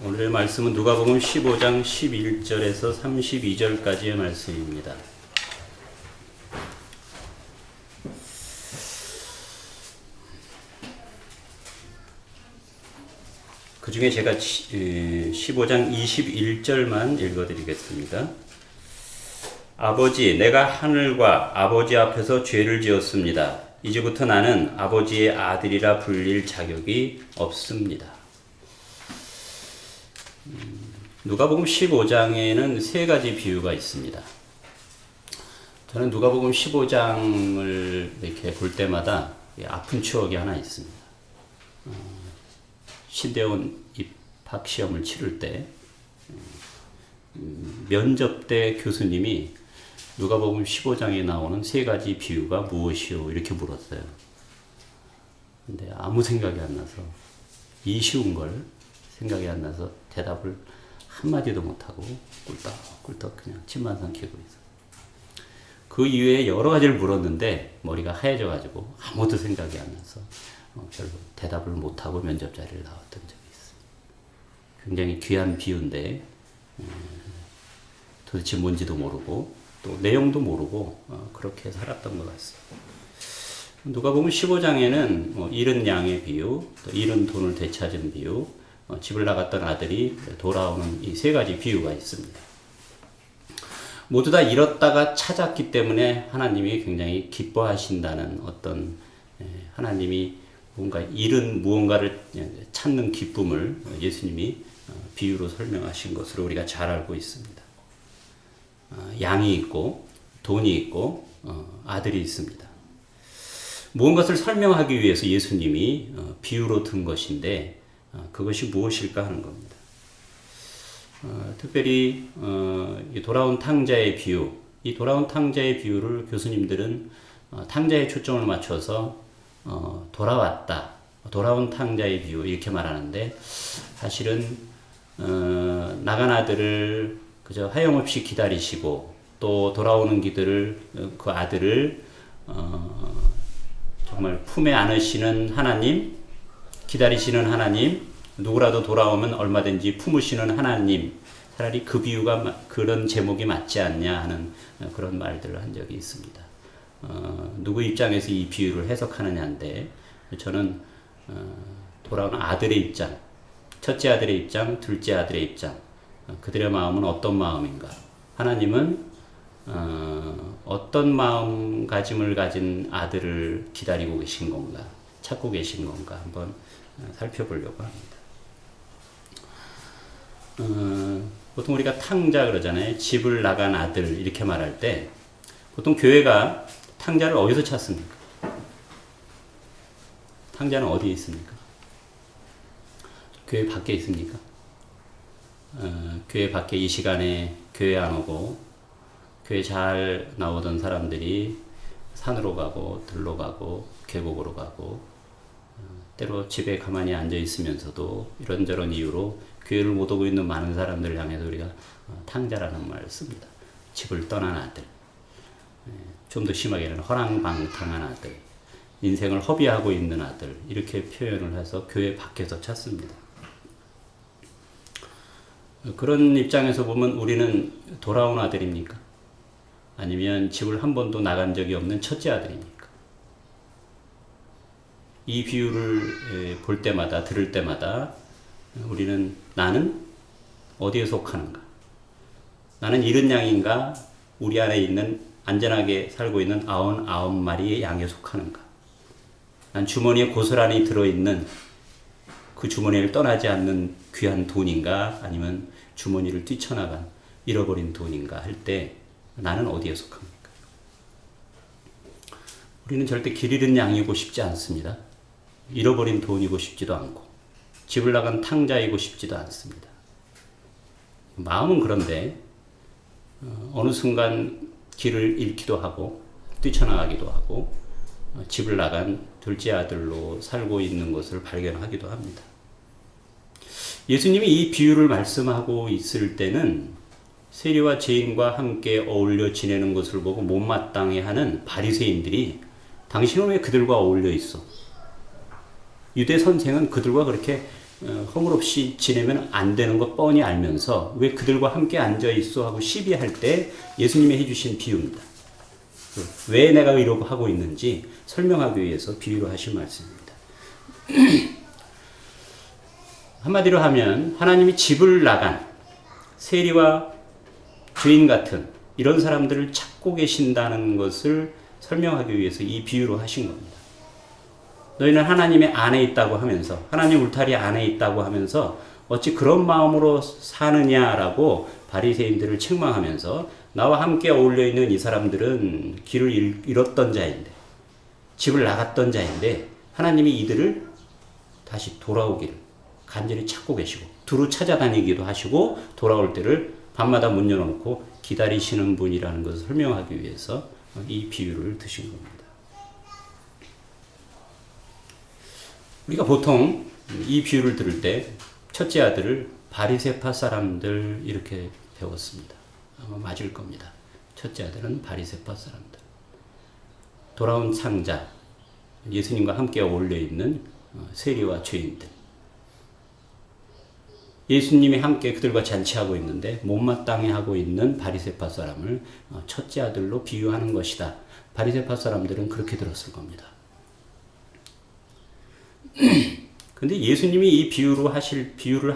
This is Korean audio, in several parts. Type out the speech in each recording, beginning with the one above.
오늘의 말씀은 누가복음 15장 11절에서 32절까지의 말씀입니다. 그 중에 제가 15장 21절만 읽어드리겠습니다. 아버지, 내가 하늘과 아버지 앞에서 죄를 지었습니다. 이제부터 나는 아버지의 아들이라 불릴 자격이 없습니다. 누가복음 15장에는 세 가지 비유가 있습니다. 저는 누가복음 15장을 이렇게 볼 때마다 아픈 추억이 하나 있습니다. 신대원 입학 시험을 치를 때 면접 때 교수님이 누가복음 15장에 나오는 세 가지 비유가 무엇이요? 이렇게 물었어요. 근데 아무 생각이 안 나서 이 쉬운 걸 생각이 안 나서 대답을 한마디도 못하고 꿀떡꿀떡 그냥 침만 삼키고 있어. 그 이후에 여러 가지를 물었는데 머리가 하얘져가지고 아무것도 생각이 안 나서 별로 대답을 못하고 면접 자리를 나왔던 적이 있어요. 굉장히 귀한 비유인데 도대체 뭔지도 모르고 또 내용도 모르고 그렇게 살았던 것 같습니다. 누가복음 15장에는 잃은 양의 비유, 또 잃은 돈을 되찾은 비유, 집을 나갔던 아들이 돌아오는 이 세 가지 비유가 있습니다. 모두 다 잃었다가 찾았기 때문에 하나님이 굉장히 기뻐하신다는 어떤 하나님이 뭔가 잃은 무언가를 찾는 기쁨을 예수님이 비유로 설명하신 것으로 우리가 잘 알고 있습니다. 양이 있고 돈이 있고 아들이 있습니다. 무언가를 설명하기 위해서 예수님이 비유로 든 것인데 그것이 무엇일까 하는 겁니다. 특별히 이 돌아온 탕자의 비유, 이 돌아온 탕자의 비유를 교수님들은 탕자에 초점을 맞춰서 돌아왔다, 돌아온 탕자의 비유 이렇게 말하는데 사실은 나간 아들을 그저 하염없이 기다리시고 또 돌아오는 그 아들을 정말 품에 안으시는 하나님, 기다리시는 하나님, 누구라도 돌아오면 얼마든지 품으시는 하나님, 차라리 그 비유가 그런 제목이 맞지 않냐 하는 그런 말들을 한 적이 있습니다. 누구 입장에서 이 비유를 해석하느냐인데 저는 돌아온 아들의 입장, 첫째 아들의 입장, 둘째 아들의 입장, 그들의 마음은 어떤 마음인가? 하나님은 어떤 마음가짐을 가진 아들을 기다리고 계신 건가? 찾고 계신 건가? 한번 살펴보려고 합니다. 보통 우리가 탕자 그러잖아요. 집을 나간 아들 이렇게 말할 때 보통 교회가 탕자를 어디서 찾습니까? 탕자는 어디에 있습니까? 교회 밖에 있습니까? 교회 밖에 이 시간에 교회 안 오고 교회 잘 나오던 사람들이 산으로 가고 들로 가고 계곡으로 가고 때로 집에 가만히 앉아 있으면서도 이런저런 이유로 교회를 못 오고 있는 많은 사람들을 향해서 우리가 탕자라는 말을 씁니다. 집을 떠난 아들, 좀 더 심하게는 허랑방탕한 아들, 인생을 허비하고 있는 아들 이렇게 표현을 해서 교회 밖에서 찾습니다. 그런 입장에서 보면 우리는 돌아온 아들입니까? 아니면 집을 한 번도 나간 적이 없는 첫째 아들입니까? 이 비유를 볼 때마다 들을 때마다 우리는 나는 어디에 속하는가? 나는 잃은 양인가? 우리 안에 있는 안전하게 살고 있는 99마리의 양에 속하는가? 난 주머니에 고스란히 들어있는 그 주머니를 떠나지 않는 귀한 돈인가? 아니면 주머니를 뛰쳐나간 잃어버린 돈인가? 할 때 나는 어디에 속합니까? 우리는 절대 길 잃은 양이고 싶지 않습니다. 잃어버린 돈이고 싶지도 않고 집을 나간 탕자이고 싶지도 않습니다. 마음은 그런데 어느 순간 길을 잃기도 하고 뛰쳐나가기도 하고 집을 나간 둘째 아들로 살고 있는 것을 발견하기도 합니다. 예수님이 이 비유를 말씀하고 있을 때는 세리와 죄인과 함께 어울려 지내는 것을 보고 못마땅해하는 바리새인들이 당신은 왜 그들과 어울려 있어? 유대 선생은 그들과 그렇게 허물없이 지내면 안 되는 거 뻔히 알면서 왜 그들과 함께 앉아 있어 하고 시비할 때 예수님이 해주신 비유입니다. 왜 내가 이러고 하고 있는지 설명하기 위해서 비유로 하신 말씀입니다. 한마디로 하면 하나님이 집을 나간 세리와 죄인 같은 이런 사람들을 찾고 계신다는 것을 설명하기 위해서 이 비유로 하신 겁니다. 너희는 하나님의 안에 있다고 하면서 하나님 울타리 안에 있다고 하면서 어찌 그런 마음으로 사느냐라고 바리새인들을 책망하면서 나와 함께 어울려 있는 이 사람들은 길을 잃었던 자인데 집을 나갔던 자인데 하나님이 이들을 다시 돌아오기를 간절히 찾고 계시고 두루 찾아다니기도 하시고 돌아올 때를 밤마다 문 열어놓고 기다리시는 분이라는 것을 설명하기 위해서 이 비유를 드신 겁니다. 우리가 보통 이 비유를 들을 때 첫째 아들을 바리새파 사람들 이렇게 배웠습니다. 아마 맞을 겁니다. 첫째 아들은 바리새파 사람들. 돌아온 창자, 예수님과 함께 어울려 있는 세리와 죄인들. 예수님이 함께 그들과 잔치하고 있는데 못마땅해 하고 있는 바리새파 사람을 첫째 아들로 비유하는 것이다. 바리새파 사람들은 그렇게 들었을 겁니다. 근데 예수님이 이 비유를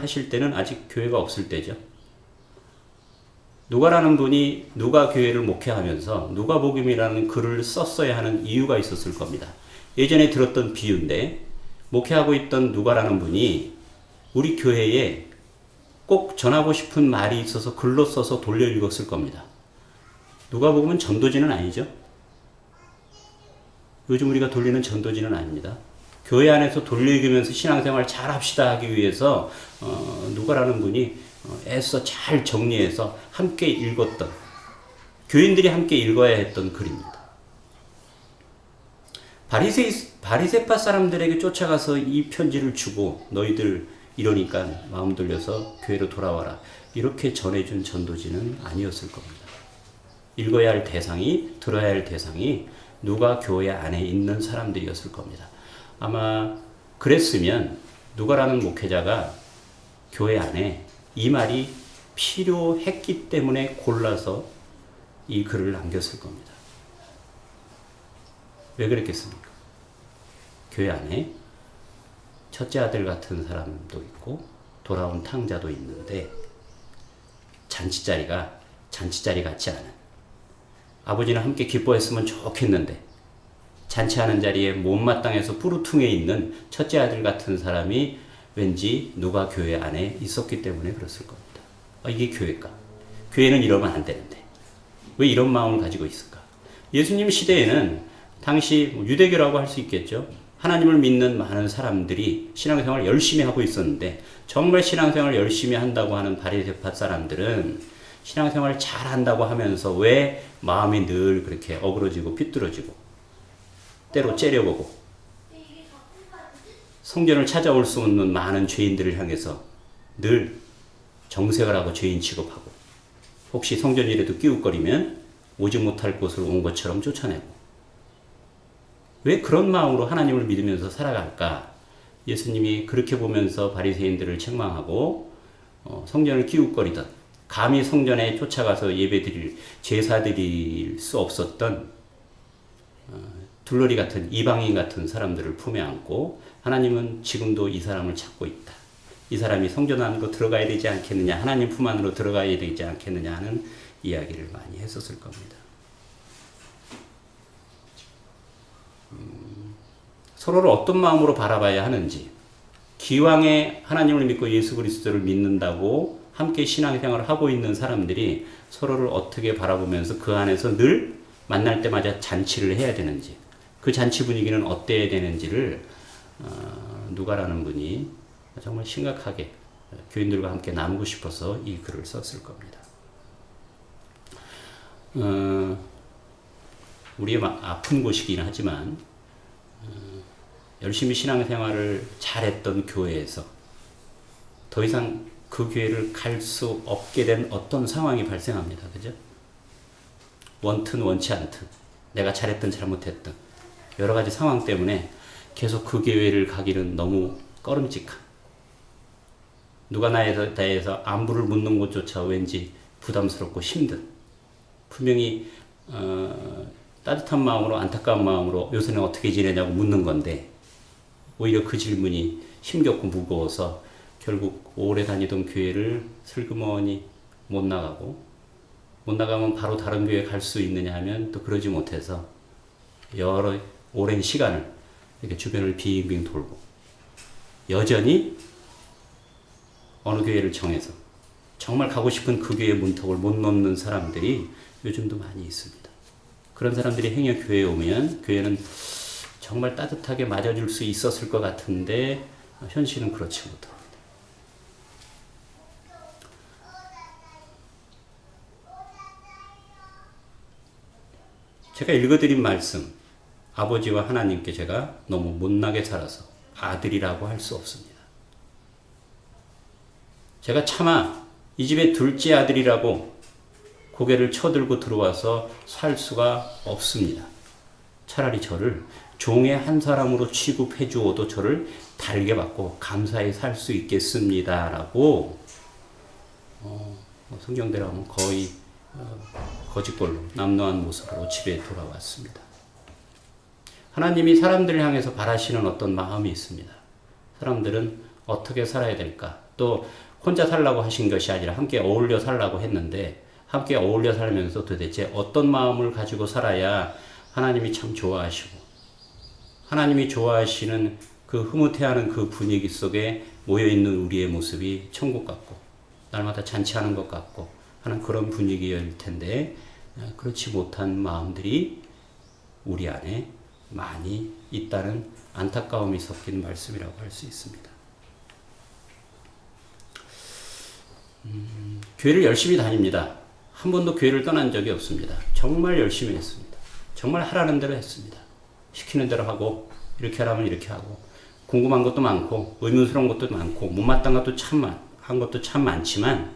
하실 때는 아직 교회가 없을 때죠. 누가라는 분이 누가 교회를 목회하면서 누가복음이라는 글을 썼어야 하는 이유가 있었을 겁니다. 예전에 들었던 비유인데 목회하고 있던 누가라는 분이 우리 교회에 꼭 전하고 싶은 말이 있어서 글로 써서 돌려 읽었을 겁니다. 누가복음은 전도지는 아니죠. 요즘 우리가 돌리는 전도지는 아닙니다. 교회 안에서 돌려 읽으면서 신앙생활 잘 합시다 하기 위해서 누가라는 분이 애써 잘 정리해서 함께 읽었던 교인들이 함께 읽어야 했던 글입니다. 바리새파 사람들에게 쫓아가서 이 편지를 주고 너희들 이러니까 마음 돌려서 교회로 돌아와라 이렇게 전해준 전도지는 아니었을 겁니다. 읽어야 할 대상이 들어야 할 대상이 누가 교회 안에 있는 사람들이었을 겁니다. 아마 그랬으면 누가라는 목회자가 교회 안에 이 말이 필요했기 때문에 골라서 이 글을 남겼을 겁니다. 왜 그랬겠습니까? 교회 안에 첫째 아들 같은 사람도 있고 돌아온 탕자도 있는데 잔치자리가 잔치자리 같지 않은 아버지는 함께 기뻐했으면 좋겠는데 잔치하는 자리에 못마땅해서 뿌루퉁에 있는 첫째 아들 같은 사람이 왠지 누가 교회 안에 있었기 때문에 그랬을 겁니다. 이게 교회일까? 교회는 이러면 안 되는데 왜 이런 마음을 가지고 있을까? 예수님 시대에는 당시 유대교라고 할 수 있겠죠. 하나님을 믿는 많은 사람들이 신앙생활을 열심히 하고 있었는데 정말 신앙생활을 열심히 한다고 하는 바리새파 사람들은 신앙생활을 잘한다고 하면서 왜 마음이 늘 그렇게 어그러지고 삐뚤어지고 때로 째려보고 성전을 찾아올 수 없는 많은 죄인들을 향해서 늘 정색을 하고 죄인 취급하고 혹시 성전이라도 끼웃거리면 오지 못할 곳으로 온 것처럼 쫓아내고 왜 그런 마음으로 하나님을 믿으면서 살아갈까? 예수님이 그렇게 보면서 바리새인들을 책망하고 성전을 끼웃거리던 감히 성전에 쫓아가서 예배드릴 제사드릴 수 없었던 둘러리 같은 이방인 같은 사람들을 품에 안고 하나님은 지금도 이 사람을 찾고 있다. 이 사람이 성전 안으로 들어가야 되지 않겠느냐, 하나님 품 안으로 들어가야 되지 않겠느냐 하는 이야기를 많이 했었을 겁니다. 서로를 어떤 마음으로 바라봐야 하는지, 기왕에 하나님을 믿고 예수 그리스도를 믿는다고 함께 신앙생활을 하고 있는 사람들이 서로를 어떻게 바라보면서 그 안에서 늘 만날 때마다 잔치를 해야 되는지, 그 잔치 분위기는 어때야 되는지를 누가라는 분이 정말 심각하게 교인들과 함께 나누고 싶어서 이 글을 썼을 겁니다. 우리의 아픈 곳이긴 하지만 열심히 신앙생활을 잘했던 교회에서 더 이상 그 교회를 갈 수 없게 된 어떤 상황이 발생합니다. 그죠? 원튼 원치 않든 내가 잘했든 잘못했든 여러 가지 상황 때문에 계속 그 교회를 가기는 너무 꺼림칙한 누가 나에 대해서 안부를 묻는 것조차 왠지 부담스럽고 힘든, 분명히 따뜻한 마음으로 안타까운 마음으로 요새는 어떻게 지내냐고 묻는 건데 오히려 그 질문이 힘겹고 무거워서 결국 오래 다니던 교회를 슬그머니 못 나가면 바로 다른 교회 갈 수 있느냐 하면 또 그러지 못해서 여러 오랜 시간을 이렇게 주변을 빙빙 돌고 여전히 어느 교회를 정해서 정말 가고 싶은 그 교회 문턱을 못 넘는 사람들이 요즘도 많이 있습니다. 그런 사람들이 행여 교회에 오면 교회는 정말 따뜻하게 맞아줄 수 있었을 것 같은데 현실은 그렇지 못합니다. 제가 읽어드린 말씀, 아버지와 하나님께 제가 너무 못나게 살아서 아들이라고 할 수 없습니다. 제가 차마 이 집의 둘째 아들이라고 고개를 쳐들고 들어와서 살 수가 없습니다. 차라리 저를 종의 한 사람으로 취급해 주어도 저를 달게 받고 감사히 살 수 있겠습니다. 라고 성경대로 하면 거의 거짓골로 남노한 모습으로 집에 돌아왔습니다. 하나님이 사람들을 향해서 바라시는 어떤 마음이 있습니다. 사람들은 어떻게 살아야 될까? 또 혼자 살라고 하신 것이 아니라 함께 어울려 살라고 했는데 함께 어울려 살면서 도대체 어떤 마음을 가지고 살아야 하나님이 참 좋아하시고 하나님이 좋아하시는 그 흐뭇해하는 그 분위기 속에 모여있는 우리의 모습이 천국 같고 날마다 잔치하는 것 같고 하는 그런 분위기일 텐데 그렇지 못한 마음들이 우리 안에 많이 있다는 안타까움이 섞인 말씀이라고 할 수 있습니다. 교회를 열심히 다닙니다. 한 번도 교회를 떠난 적이 없습니다. 정말 열심히 했습니다. 정말 하라는 대로 했습니다. 시키는 대로 하고 이렇게 하라면 이렇게 하고 궁금한 것도 많고 의문스러운 것도 많고 못마땅한 것도 한 것도 참 많지만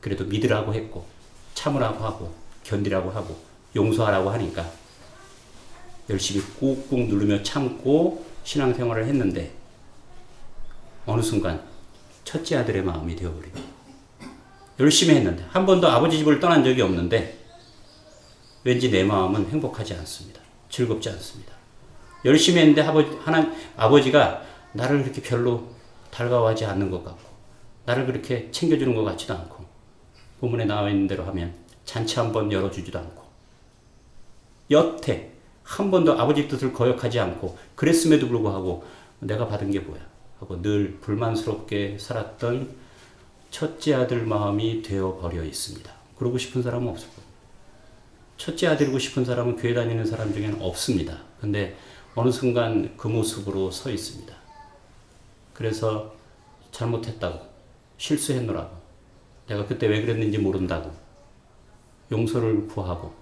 그래도 믿으라고 했고 참으라고 하고 견디라고 하고 용서하라고 하니까 열심히 꾹꾹 누르며 참고 신앙생활을 했는데 어느 순간 첫째 아들의 마음이 되어버립니다. 열심히 했는데 한 번도 아버지 집을 떠난 적이 없는데 왠지 내 마음은 행복하지 않습니다. 즐겁지 않습니다. 열심히 했는데 아버지가 나를 그렇게 별로 달가워하지 않는 것 같고 나를 그렇게 챙겨주는 것 같지도 않고 본문에 나와 있는 대로 하면 잔치 한 번 열어주지도 않고 여태 한 번도 아버지 뜻을 거역하지 않고 그랬음에도 불구하고 내가 받은 게 뭐야 하고 늘 불만스럽게 살았던 첫째 아들 마음이 되어버려 있습니다. 그러고 싶은 사람은 없을 거예요. 첫째 아들이고 싶은 사람은 교회 다니는 사람 중에는 없습니다. 근데 어느 순간 그 모습으로 서 있습니다. 그래서 잘못했다고 실수했노라고 내가 그때 왜 그랬는지 모른다고 용서를 구하고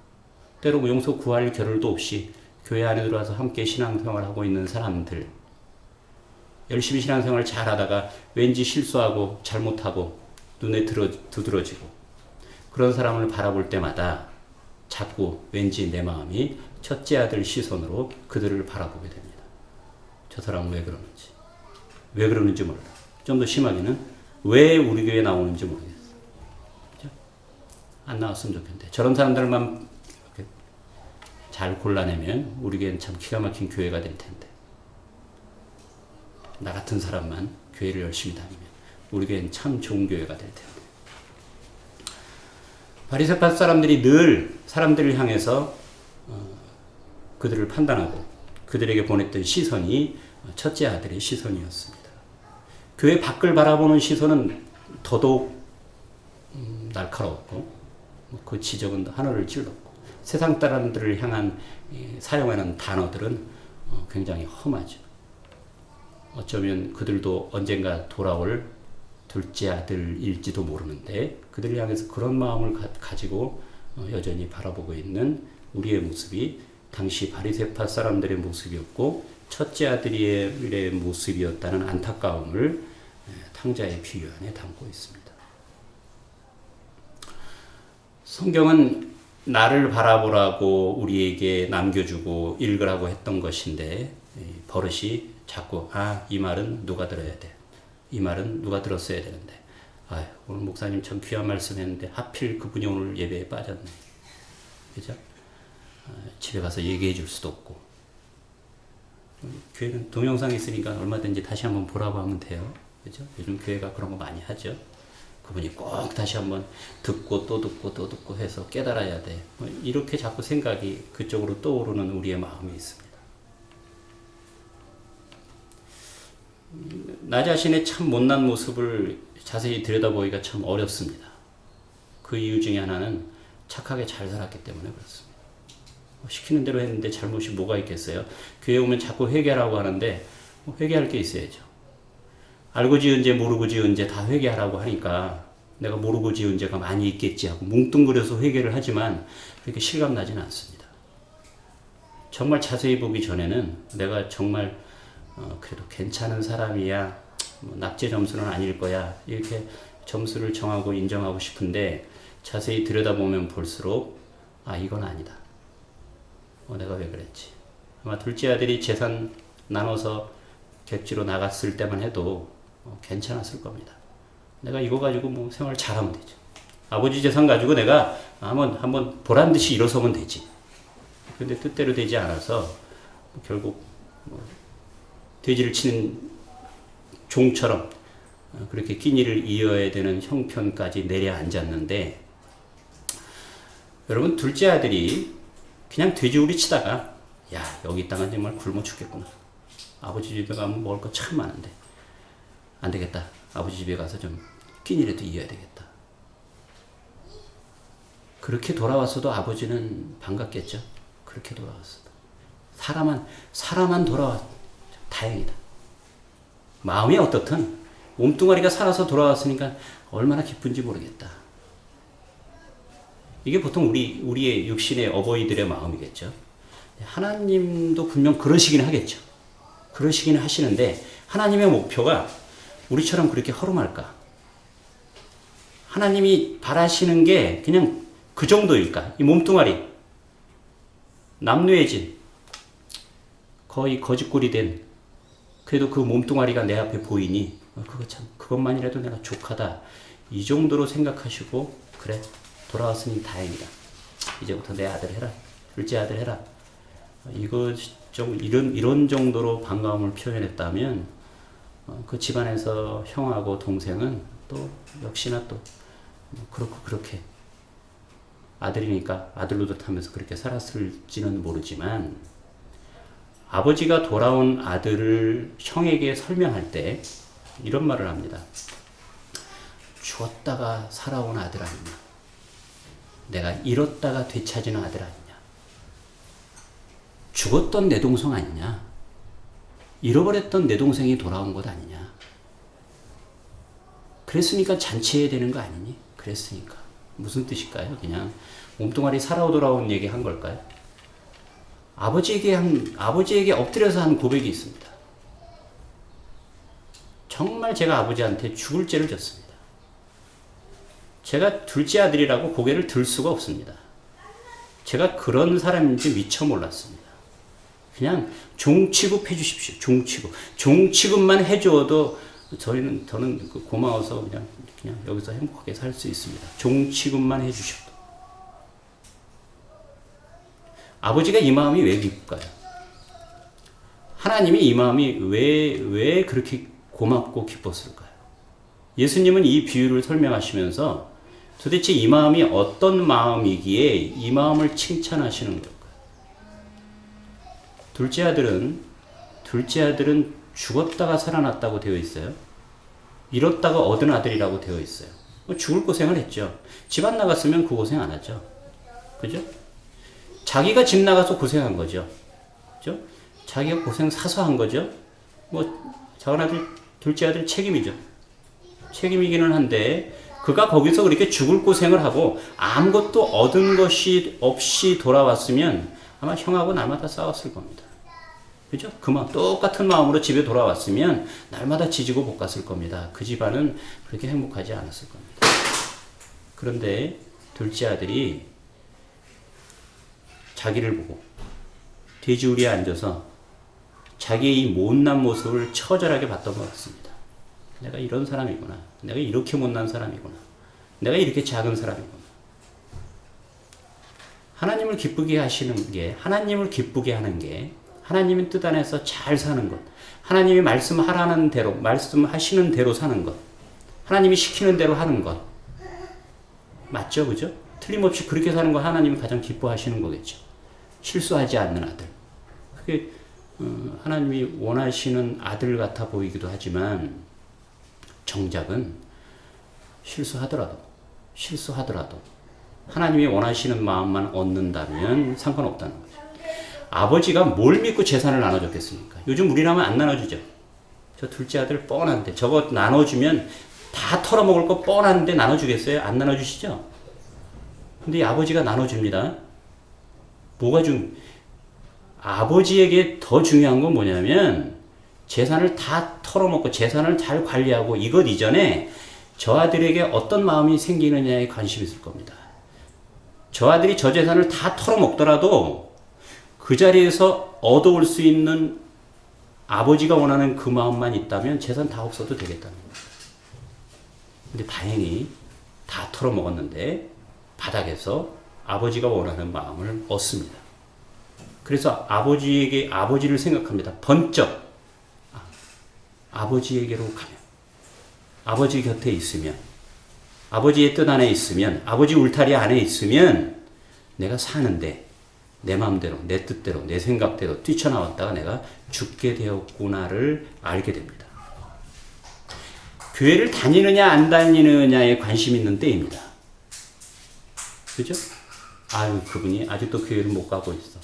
때로 용서 구할 겨를도 없이 교회 안에 들어와서 함께 신앙생활하고 있는 사람들 열심히 신앙생활을 잘하다가 왠지 실수하고 잘못하고 눈에 두드러지고 그런 사람을 바라볼 때마다 자꾸 왠지 내 마음이 첫째 아들 시선으로 그들을 바라보게 됩니다. 저 사람은 왜 그러는지 몰라. 좀 더 심하게는 왜 우리 교회에 나오는지 모르겠어. 그렇죠? 안 나왔으면 좋겠는데 저런 사람들만 잘 골라내면 우리 교회는 참 기가 막힌 교회가 될 텐데 나 같은 사람만 교회를 열심히 다니면 우리 교회는 참 좋은 교회가 될 텐데 바리새파 사람들이 늘 사람들을 향해서 그들을 판단하고 그들에게 보냈던 시선이 첫째 아들의 시선이었습니다. 교회 밖을 바라보는 시선은 더더욱 날카로웠고 그 지적은 하늘을 찔렀고 세상 사람들을 향한 사용하는 단어들은 굉장히 험하죠. 어쩌면 그들도 언젠가 돌아올 둘째 아들일지도 모르는데 그들을 향해서 그런 마음을 가지고 여전히 바라보고 있는 우리의 모습이 당시 바리새파 사람들의 모습이었고 첫째 아들의 모습이었다는 안타까움을 탕자의 비유 안에 담고 있습니다. 성경은 나를 바라보라고 우리에게 남겨주고 읽으라고 했던 것인데 버릇이 자꾸 이 말은 누가 들어야 돼? 이 말은 누가 들었어야 되는데, 아유, 오늘 목사님 참 귀한 말씀 했는데 하필 그분이 오늘 예배에 빠졌네. 그죠? 집에 가서 얘기해 줄 수도 없고. 교회는 동영상 있으니까 얼마든지 다시 한번 보라고 하면 돼요. 그죠? 요즘 교회가 그런 거 많이 하죠. 그분이 꼭 다시 한번 듣고 또 듣고 또 듣고 해서 깨달아야 돼. 이렇게 자꾸 생각이 그쪽으로 떠오르는 우리의 마음이 있습니다. 나 자신의 참 못난 모습을 자세히 들여다보기가 참 어렵습니다. 그 이유 중에 하나는 착하게 잘 살았기 때문에 그렇습니다. 시키는 대로 했는데 잘못이 뭐가 있겠어요? 교회 오면 자꾸 회개하라고 하는데 회개할 게 있어야죠. 알고 지은 죄 모르고 지은 죄 다 회개하라고 하니까 내가 모르고 지은 죄가 많이 있겠지 하고 뭉뚱그려서 회개를 하지만 그렇게 실감나지는 않습니다. 정말 자세히 보기 전에는 내가 정말 그래도 괜찮은 사람이야, 낙제 점수는 아닐 거야, 이렇게 점수를 정하고 인정하고 싶은데 자세히 들여다보면 볼수록 이건 아니다. 내가 왜 그랬지. 아마 둘째 아들이 재산 나눠서 객지로 나갔을 때만 해도 괜찮았을 겁니다. 내가 이거 가지고 생활 잘하면 되죠. 아버지 재산 가지고 내가 한번 보란 듯이 일어서면 되지. 근데 뜻대로 되지 않아서 결국 돼지를 치는 종처럼 그렇게 끼니를 이어야 되는 형편까지 내려앉았는데, 여러분, 둘째 아들이 그냥 돼지우리 치다가 야, 여기 땅은 정말 굶어 죽겠구나. 아버지 집에 가면 먹을 거 참 많은데 안 되겠다. 아버지 집에 가서 좀 끼니라도 이어야 되겠다. 그렇게 돌아왔어도 아버지는 반갑겠죠. 그렇게 돌아왔어도. 사람만 돌아왔. 다행이다. 마음이 어떻든 몸뚱아리가 살아서 돌아왔으니까 얼마나 기쁜지 모르겠다. 이게 보통 우리의 육신의 어버이들의 마음이겠죠. 하나님도 분명 그러시긴 하겠죠. 그러시긴 하시는데 하나님의 목표가 우리처럼 그렇게 허름할까? 하나님이 바라시는 게 그냥 그 정도일까? 이 몸뚱아리 남루해진 거의 거짓골이 된 그래도 그 몸뚱아리가 내 앞에 보이니 그것만이라도 내가 족하다. 이 정도로 생각하시고 그래 돌아왔으니 다행이다. 이제부터 내 아들 해라. 둘째 아들 해라. 이런 정도로 반가움을 표현했다면 그 집안에서 형하고 동생은 또 역시나 또 그렇게 아들이니까 아들 노릇하면서 그렇게 살았을지는 모르지만, 아버지가 돌아온 아들을 형에게 설명할 때 이런 말을 합니다. 죽었다가 살아온 아들 아니냐. 내가 잃었다가 되찾은 아들 아니냐. 죽었던 내 동생 아니냐. 잃어버렸던 내 동생이 돌아온 것 아니냐. 그랬으니까 잔치해야 되는 거 아니니? 그랬으니까. 무슨 뜻일까요? 그냥 몸뚱아리 살아 돌아온 얘기 한 걸까요? 아버지에게 엎드려서 한 고백이 있습니다. 정말 제가 아버지한테 죽을 죄를 졌습니다. 제가 둘째 아들이라고 고개를 들 수가 없습니다. 제가 그런 사람인지 미처 몰랐습니다. 그냥 종 취급해 주십시오. 종 취급. 종 취급만 해줘도 저는 고마워서 그냥 여기서 행복하게 살 수 있습니다. 종 취급만 해주셔도. 아버지가 이 마음이 왜 기쁠까요? 하나님이 이 마음이 왜 그렇게 고맙고 기뻤을까요? 예수님은 이 비유를 설명하시면서 도대체 이 마음이 어떤 마음이기에 이 마음을 칭찬하시는 걸까요? 둘째 아들은 죽었다가 살아났다고 되어 있어요. 잃었다가 얻은 아들이라고 되어 있어요. 죽을 고생을 했죠. 집 안 나갔으면 그 고생 안 하죠. 그죠? 자기가 집 나가서 고생한 거죠. 그죠? 자기가 고생 사서 한 거죠. 작은 아들, 둘째 아들 책임이죠. 책임이기는 한데, 그가 거기서 그렇게 죽을 고생을 하고 아무것도 얻은 것이 없이 돌아왔으면 아마 형하고 날마다 싸웠을 겁니다. 그죠? 똑같은 마음으로 집에 돌아왔으면 날마다 지지고 볶았을 겁니다. 그 집안은 그렇게 행복하지 않았을 겁니다. 그런데 둘째 아들이 자기를 보고 돼지우리에 앉아서 자기의 이 못난 모습을 처절하게 봤던 것 같습니다. 내가 이런 사람이구나. 내가 이렇게 못난 사람이구나. 내가 이렇게 작은 사람이구나. 하나님을 기쁘게 하시는 게, 하나님을 기쁘게 하는 게, 하나님의 뜻 안에서 잘 사는 것. 하나님이 말씀하라는 대로, 말씀하시는 대로 사는 것. 하나님이 시키는 대로 하는 것. 맞죠? 그죠? 틀림없이 그렇게 사는 거 하나님이 가장 기뻐하시는 거겠죠. 실수하지 않는 아들. 그게 하나님이 원하시는 아들 같아 보이기도 하지만 정작은 실수하더라도 하나님이 원하시는 마음만 얻는다면 상관없다는 거죠. 아버지가 뭘 믿고 재산을 나눠줬겠습니까? 요즘 우리라면 안 나눠주죠. 저 둘째 아들 뻔한데 저거 나눠주면 다 털어먹을 거 뻔한데 나눠주겠어요? 안 나눠주시죠? 근데 이 아버지가 나눠줍니다. 아버지에게 더 중요한 건 뭐냐면 재산을 다 털어먹고 재산을 잘 관리하고 이것 이전에 저 아들에게 어떤 마음이 생기느냐에 관심이 있을 겁니다. 저 아들이 저 재산을 다 털어먹더라도 그 자리에서 얻어올 수 있는 아버지가 원하는 그 마음만 있다면 재산 다 없어도 되겠다는 거예요. 근데 다행히 다 털어먹었는데 바닥에서 아버지가 원하는 마음을 얻습니다. 그래서 아버지를 생각합니다. 번쩍 아버지에게로 가면, 아버지 곁에 있으면, 아버지의 뜻 안에 있으면, 아버지 울타리 안에 있으면 내가 사는데 내 마음대로, 내 뜻대로, 내 생각대로 뛰쳐나왔다가 내가 죽게 되었구나를 알게 됩니다. 교회를 다니느냐 안 다니느냐에 관심 있는 때입니다. 그죠? 아유, 그분이 아직도 교회를 못 가고 있어.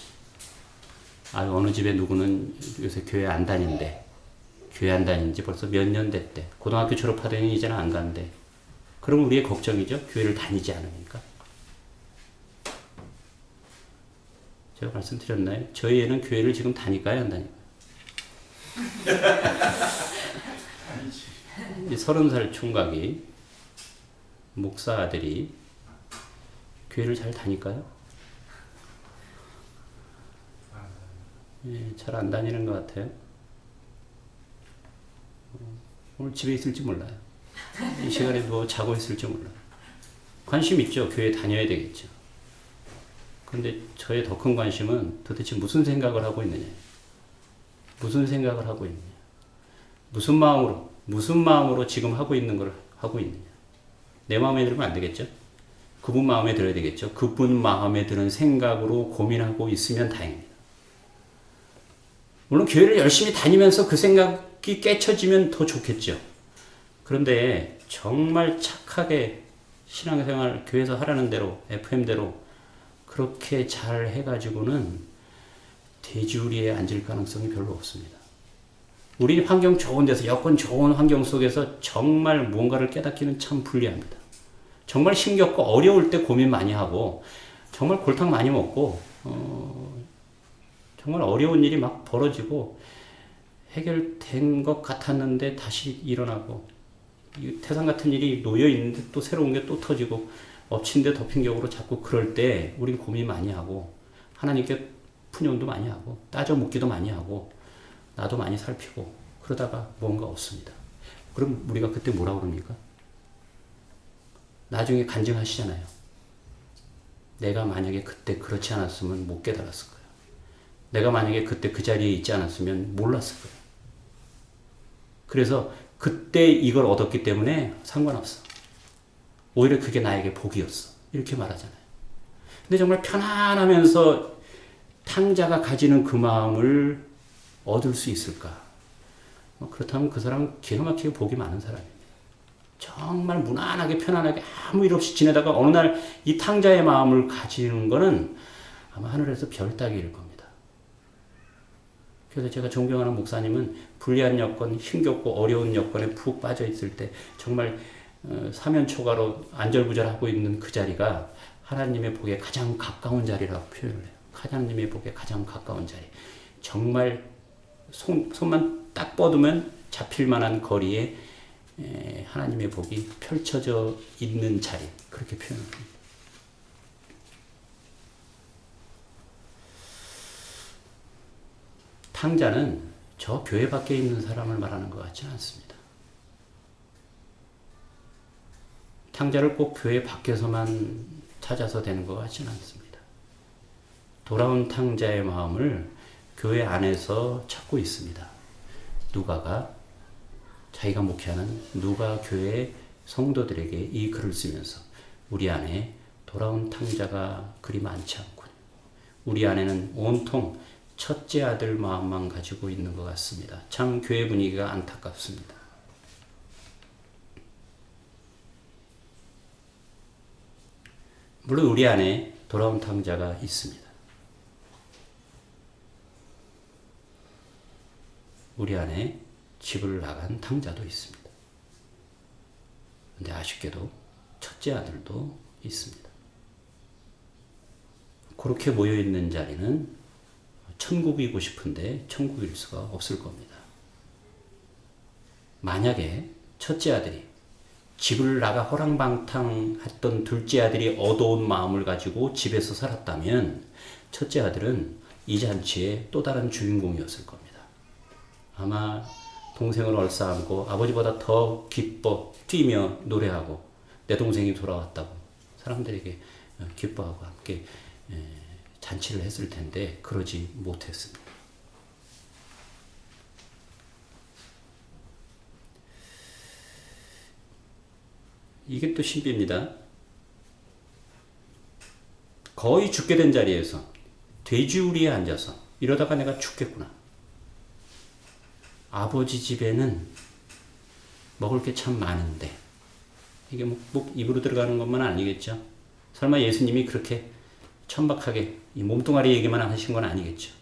아유, 어느 집에 누구는 요새 교회 안 다닌대. 교회 안 다닌 지 벌써 몇 년 됐대. 고등학교 졸업하더니 이제는 안 간대. 그럼 우리의 걱정이죠. 교회를 다니지 않으니까. 제가 말씀드렸나요? 저희 애는 교회를 지금 다닐까요? 안 다닐까요? 30살 총각이, 목사 아들이 교회를 잘 다닐까요? 예, 잘 안 다니는 것 같아요. 오늘 집에 있을지 몰라요. 이 시간에 뭐 자고 있을지 몰라요. 관심 있죠. 교회 다녀야 되겠죠. 근데 저의 더 큰 관심은 도대체 무슨 생각을 하고 있느냐. 무슨 생각을 하고 있느냐. 무슨 마음으로 지금 하고 있는 걸 하고 있느냐. 내 마음에 들면 안 되겠죠. 그분 마음에 들어야 되겠죠. 그분 마음에 드는 생각으로 고민하고 있으면 다행입니다. 물론 교회를 열심히 다니면서 그 생각이 깨쳐지면 더 좋겠죠. 그런데 정말 착하게 신앙생활 교회에서 하라는 대로 FM대로 그렇게 잘 해가지고는 돼지우리에 앉을 가능성이 별로 없습니다. 우리 환경 좋은 데서 여건 좋은 환경 속에서 정말 무언가를 깨닫기는 참 불리합니다. 정말 힘겹고 어려울 때 고민 많이 하고 정말 골탕 많이 먹고 정말 어려운 일이 막 벌어지고 해결된 것 같았는데 다시 일어나고 태산 같은 일이 놓여 있는데 또 새로운 게 또 터지고 엎친 데 덮인 격으로 자꾸 그럴 때 우린 고민 많이 하고 하나님께 푸념도 많이 하고 따져 묻기도 많이 하고 나도 많이 살피고 그러다가 뭔가 없습니다. 그럼 우리가 그때 뭐라고 그럽니까? 나중에 간증하시잖아요. 내가 만약에 그때 그렇지 않았으면 못 깨달았을 거야. 내가 만약에 그때 그 자리에 있지 않았으면 몰랐을 거야. 그래서 그때 이걸 얻었기 때문에 상관없어. 오히려 그게 나에게 복이었어. 이렇게 말하잖아요. 근데 정말 편안하면서 탕자가 가지는 그 마음을 얻을 수 있을까? 그렇다면 그 사람은 기가 막히게 복이 많은 사람입니다. 정말 무난하게 편안하게 아무 일 없이 지내다가 어느 날 이 탕자의 마음을 가지는 거는 아마 하늘에서 별 따기일 겁니다. 그래서 제가 존경하는 목사님은 불리한 여건, 힘겹고 어려운 여건에 푹 빠져 있을 때 정말 사면초가로 안절부절하고 있는 그 자리가 하나님의 복에 가장 가까운 자리라고 표현을 해요. 하나님의 복에 가장 가까운 자리. 정말 손만 딱 뻗으면 잡힐 만한 거리에 하나님의 복이 펼쳐져 있는 자리. 그렇게 표현합니다. 탕자는 저 교회 밖에 있는 사람을 말하는 것 같지 않습니다. 탕자를 꼭 교회 밖에서만 찾아서 되는 것 같지는 않습니다. 돌아온 탕자의 마음을 교회 안에서 찾고 있습니다. 누가가 자기가 목회하는 누가 교회 성도들에게 이 글을 쓰면서 우리 안에 돌아온 탕자가 그리 많지 않군. 우리 안에는 온통 첫째 아들 마음만 가지고 있는 것 같습니다. 참 교회 분위기가 안타깝습니다. 물론 우리 안에 돌아온 탕자가 있습니다. 우리 안에 집을 나간 탕자도 있습니다. 근데 아쉽게도 첫째 아들도 있습니다. 그렇게 모여있는 자리는 천국이고 싶은데 천국일 수가 없을 겁니다. 만약에 첫째 아들이 집을 나가 허랑방탕했던 둘째 아들이 얻어온 마음을 가지고 집에서 살았다면 첫째 아들은 이 잔치의 또 다른 주인공이었을 겁니다. 아마 동생을 얼싸안고 아버지보다 더 기뻐 뛰며 노래하고 내 동생이 돌아왔다고 사람들에게 기뻐하고 함께 잔치를 했을 텐데 그러지 못했습니다. 이게 또 신비입니다. 거의 죽게 된 자리에서 돼지우리에 앉아서 이러다가 내가 죽겠구나. 아버지 집에는 먹을 게 참 많은데 이게 뭐 입으로 들어가는 것만 아니겠죠. 설마 예수님이 그렇게 천박하게 이 몸뚱아리 얘기만 하신 건 아니겠죠.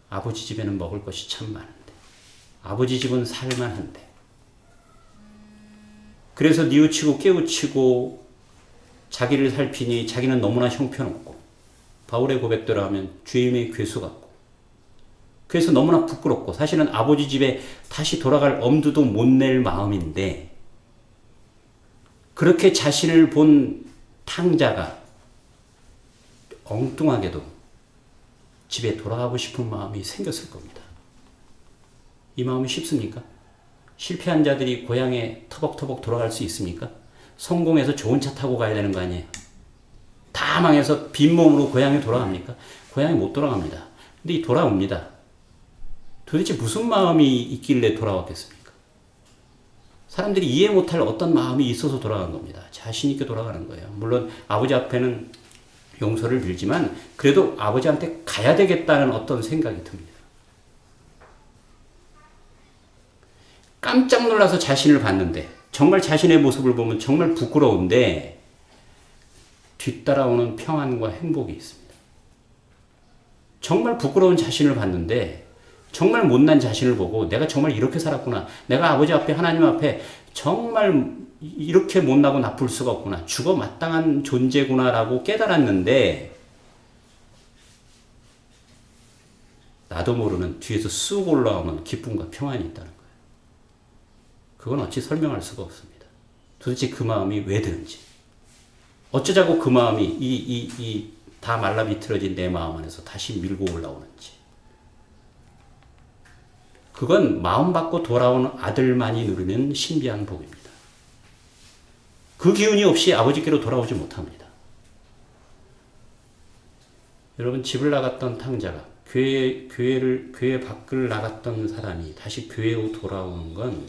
아버지 집에는 먹을 것이 참 많은데 아버지 집은 살만한데 그래서 뉘우치고 깨우치고 자기를 살피니 자기는 너무나 형편없고 바울의 고백대로 하면 주임의 괴수 같고 그래서 너무나 부끄럽고 사실은 아버지 집에 다시 돌아갈 엄두도 못 낼 마음인데 그렇게 자신을 본 탕자가 엉뚱하게도 집에 돌아가고 싶은 마음이 생겼을 겁니다. 이 마음이 쉽습니까? 실패한 자들이 고향에 터벅터벅 돌아갈 수 있습니까? 성공해서 좋은 차 타고 가야 되는 거 아니에요? 다 망해서 빈몸으로 고향에 돌아갑니까? 고향에 못 돌아갑니다. 근데 돌아옵니다. 도대체 무슨 마음이 있길래 돌아왔겠습니까? 사람들이 이해 못할 어떤 마음이 있어서 돌아간 겁니다. 자신 있게 돌아가는 거예요. 물론 아버지 앞에는 용서를 빌지만 그래도 아버지한테 가야 되겠다는 어떤 생각이 듭니다. 깜짝 놀라서 자신을 봤는데 정말 자신의 모습을 보면 정말 부끄러운데 뒤따라오는 평안과 행복이 있습니다. 정말 부끄러운 자신을 봤는데 정말 못난 자신을 보고 내가 정말 이렇게 살았구나. 내가 아버지 앞에 하나님 앞에 정말 이렇게 못나고 나쁠 수가 없구나. 죽어 마땅한 존재구나라고 깨달았는데 나도 모르는 뒤에서 쑥 올라오는 기쁨과 평안이 있다는 거예요. 그건 어찌 설명할 수가 없습니다. 도대체 그 마음이 왜 드는지. 어쩌자고 그 마음이 다 말라 비틀어진 내 마음 안에서 다시 밀고 올라오는지. 그건 마음 받고 돌아온 아들만이 누리는 신비한 복입니다. 그 기운이 없이 아버지께로 돌아오지 못합니다. 여러분 집을 나갔던 탕자가 교회 밖을 나갔던 사람이 다시 교회로 돌아오는 건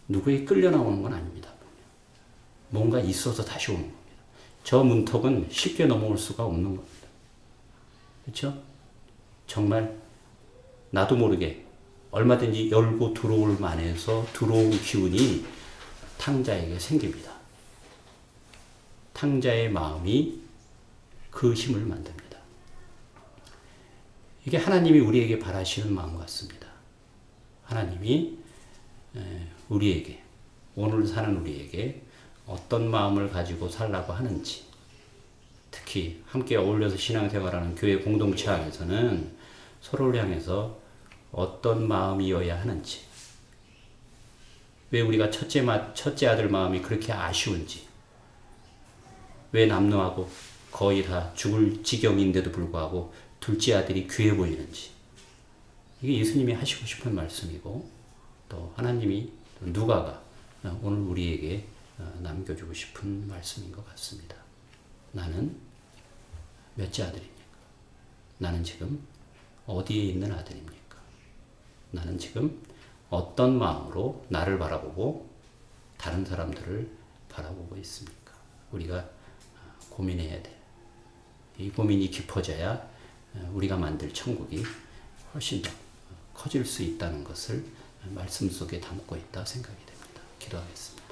누구에 끌려 나오는 건 아닙니다. 뭔가 있어서 다시 오는 겁니다. 저 문턱은 쉽게 넘어올 수가 없는 겁니다. 그렇죠? 정말 나도 모르게 얼마든지 열고 들어올 만해서 들어온 기운이 탕자에게 생깁니다. 탕자의 마음이 그 힘을 만듭니다. 이게 하나님이 우리에게 바라시는 마음 같습니다. 하나님이 우리에게, 오늘 사는 우리에게 어떤 마음을 가지고 살라고 하는지, 특히 함께 어울려서 신앙생활하는 교회 공동체 안에서는 서로를 향해서 어떤 마음이어야 하는지, 왜 우리가 첫째 아들 마음이 그렇게 아쉬운지, 왜 남노하고 거의 다 죽을 지경인데도 불구하고 둘째 아들이 귀해 보이는지, 이게 예수님이 하시고 싶은 말씀이고 또 하나님이 누가가 오늘 우리에게 남겨주고 싶은 말씀인 것 같습니다. 나는 몇째 아들입니까? 나는 지금 어디에 있는 아들입니까? 나는 지금 어떤 마음으로 나를 바라보고 다른 사람들을 바라보고 있습니까? 우리가 고민해야 돼. 이 고민이 깊어져야 우리가 만들 천국이 훨씬 더 커질 수 있다는 것을 말씀 속에 담고 있다 생각이 됩니다. 기도하겠습니다.